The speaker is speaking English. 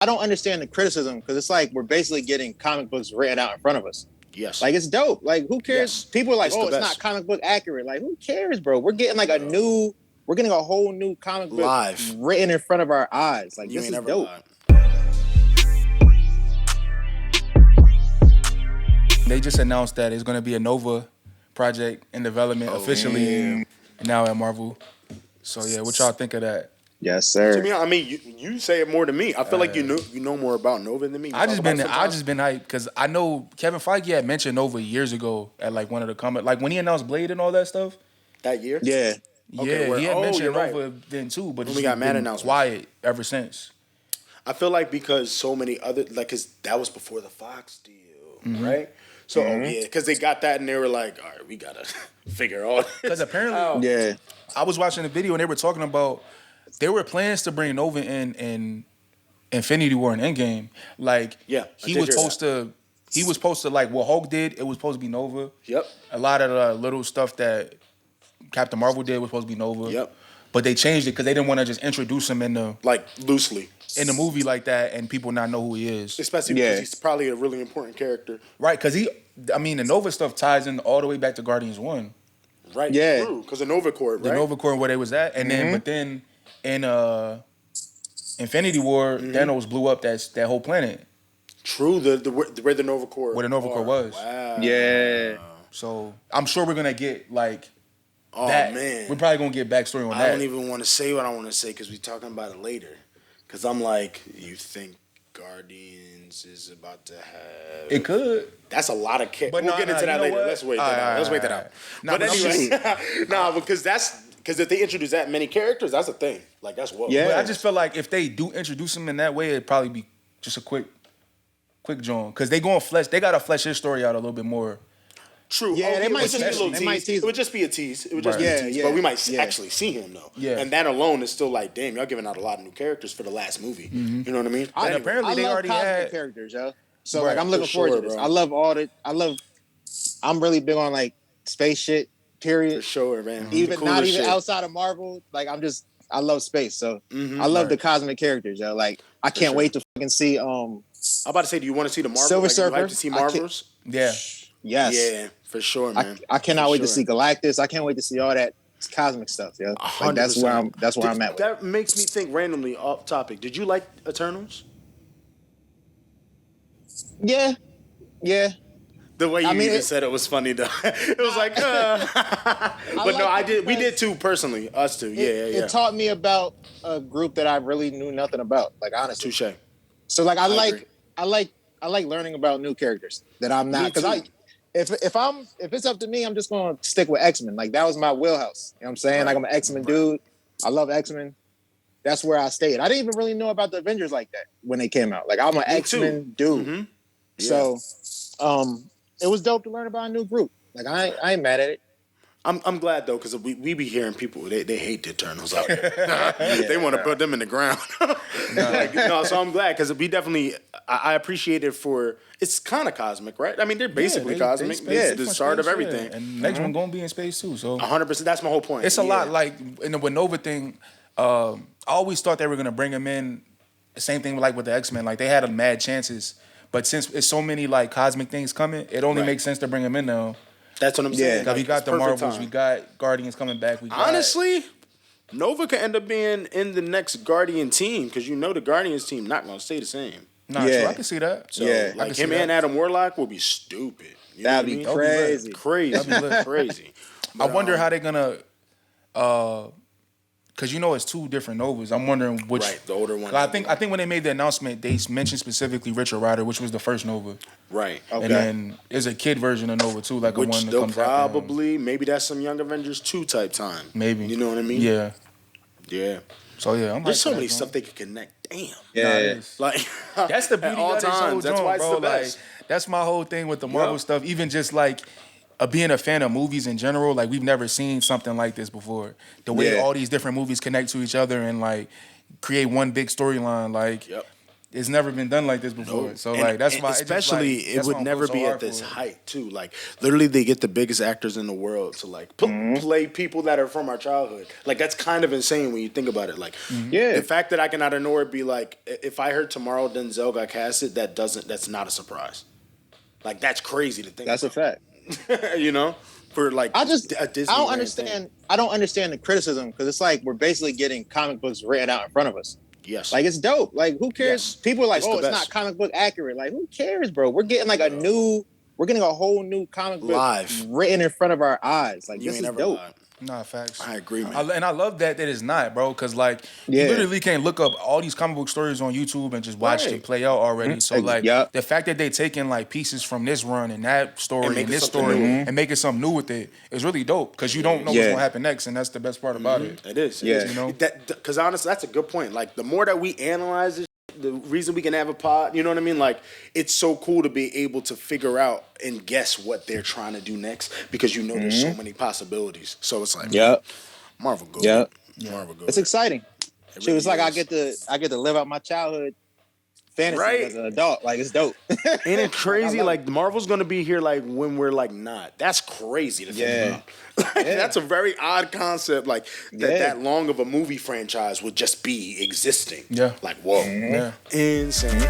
I don't understand the criticism because it's like we're basically getting comic books written out in front of us. Yes. Like it's dope. Like who cares? Yes. People are like, It's oh, the it's best. not comic book accurate. Like who cares, bro? We're getting like we're getting a whole new comic book Live. written in front of our eyes. Like You this ain't is ever dope. lied. They just announced that it's going to be a Nova project in development officially now at Marvel. So yeah, what y'all think of that? Yes, sir. To me, I mean, you say it more than me. I feel like you know more about Nova than me. I just been hyped because I know Kevin Feige had mentioned Nova years ago at like one of the comments, like when he announced Blade and all that stuff. that year. Yeah. Yeah, he had mentioned you're right. Nova then too, but When it's we got mad been announcements. quiet ever since. I feel like because so many other cause that was before the Fox deal, right? So because they got that and they were like, all right, we gotta figure all this. Because apparently, Yeah. I was watching the video and they were talking about there were plans to bring Nova in Infinity War and Endgame. Like Yeah, I he did was hear supposed to. He was supposed to like what Hulk did. It was supposed to be Nova. Yep. A lot of the little stuff that Captain Marvel did was supposed to be Nova. Yep. But they changed it because they didn't want to just introduce him in the Like loosely, movie like that and people not know who he is. especially because he's probably a really important character. Right? Because the Nova stuff ties in all the way back to Guardians 1. Right. Yeah. True. Because the Nova Corps, The right? Nova Corps where they was at, and then in Infinity War, Thanos blew up that whole planet True. Where the Nova Corps. where the Nova Corps was. Wow. Yeah. So I'm sure we're gonna get like Oh that. man. We're probably gonna get backstory on I that. don't even want to say what I want to say because we're talking about it later. Because I'm like, you think Guardians is about to have? It could. That's a lot of But we'll get into that later. Let's wait that out. Let's wait that out. Nah, But but anyway, because if they introduce that many characters, that's a thing. Like that's what. Yeah. But I just feel like if they do introduce him in that way, it'd probably be just a quick joint. Because they gotta flesh his story out a little bit more. True. Yeah, they it might would just be a tease- little they might tease. tease It would just be a tease. It would just Right. be a Yeah, tease. yeah, But we might yeah. actually see him though. Yeah. And that alone is still like, damn, y'all giving out a lot of new characters for the last movie. You know what I mean? And Anyway. apparently I they love already cosmic had. characters, yo. So Right, like I'm looking for forward sure, to this. bro. I'm really big on like space shit, period. For sure, man. Even The not coolest even shit. outside of Marvel. Like I love space. So I love the cosmic characters, yo. Like I can't sure. wait to fucking see I'm about to say, do you want to see the Marvel? Silver like, you Surfer? like to see Marvels? Yeah. yes. Yeah, for sure, man. I cannot For wait to sure. see Galactus. I can't wait to see all that cosmic stuff, yo. Like that's where 100%. I'm at with it. That makes me think randomly off topic. Did you like Eternals? Yeah. Yeah. The way you I mean, even it- said it was funny though. It was like, but no, I did. We did too personally. Us two. Yeah, It taught me about a group that I really knew nothing about. Like honestly. Touche. So like I agree. like learning about new characters that I'm not because Me too. if it's up to me, I'm just gonna stick with X-Men. Like that was my wheelhouse. You know what I'm saying? Like I'm an X-Men dude. I love X-Men. That's where I stayed. I didn't even really know about the Avengers like that when they came out. Like I'm an X-Men dude. Mhm. So it was dope to learn about a new group. Like I ain't mad at it. I'm glad though, because we be hearing people they hate the Eternals out there. They want to put them in the ground. So I'm glad because we definitely I appreciate it for it's kind of cosmic, right? I mean they're basically cosmic. space It's the different start of space, everything. yeah. And next one gonna be in space too. So 100%. That's my whole point. it's a Yeah. lot like in the Nova thing. I always thought they were gonna bring him in. The same thing like with the X-Men. Like they had a mad chances, but since it's so many like cosmic things coming, it only Right. makes sense to bring him in now. That's what I'm saying. Because we got it's the perfect Marvels, time. we got Guardians coming back. We got, Honestly, Nova could end up being in the next Guardian team because the Guardians team not gonna stay the same. nah, Yeah. true, I can see that. So Yeah. I like can see him that. and Adam Warlock will be stupid. You know That'd what be I mean? crazy. Crazy. That'd be lit. Crazy. I wonder how they're gonna, because it's two different Novas. I'm wondering which. Right, the older one. I think when they made the announcement, they mentioned specifically Richard Rider, which was the first Nova, Right. Okay. and then there's a kid version of Nova too, like a Which one that they'll comes after him. probably maybe that's some Young Avengers 2 type time. Maybe. You know what I mean? Yeah. Yeah. So yeah, I'm There's so hyped for many that, stuff they could connect. Damn. Yeah. Nah, it is. Like That's the beauty at all of this whole times. That's joint, why it's bro. the best. Like, that's my whole thing with the Marvel Yeah. stuff. Even just like being a fan of movies in general, like we've never seen something like this before. The way Yeah. all these different movies connect to each other and like create one big storyline, like Yep. it's never been done like this before. So like that's why especially it would never be at this height too. Like literally they get the biggest actors in the world to like play people that are from our childhood. Like that's kind of insane when you think about it. Like the fact that I can out of nowhere be like, if I heard tomorrow Denzel got casted, that's not a surprise. Like that's crazy to think. That's about. a fact. You know, for like I Disney don't understand. thing. I don't understand the criticism because it's like we're basically getting comic books written out in front of us. Yes. Like it's dope. Like who cares? Yes. People are like, It's it's not comic book accurate. Like who cares, bro? We're getting like we're getting a whole new comic book live written in front of our eyes. Like you this ain't is never dope. lied. Nah, facts. I agree, man. And I love that it's not, bro, because like you literally can't look up all these comic book stories on YouTube and just watch it play out already. So like the fact that they taking like pieces from this run and that story and this story and making something new with it is really dope because you don't know what's gonna happen next, and that's the best part about it. It is. Yeah. You know, because honestly, that's a good point. Like the more that we analyze this, the reason we can have a pod, you know what I mean? Like it's so cool to be able to figure out and guess what they're trying to do next because you know there's so many possibilities. So it's like Marvel good. Marvel good. It's exciting. It It's like I get to live out my childhood fantasy as an adult. Like it's dope. Ain't it crazy? Like Marvel's gonna be here like when we're like not. That's crazy to think about. That's a very odd concept. Like that long of a movie franchise would just be existing. Yeah. Like whoa. Yeah. Insane.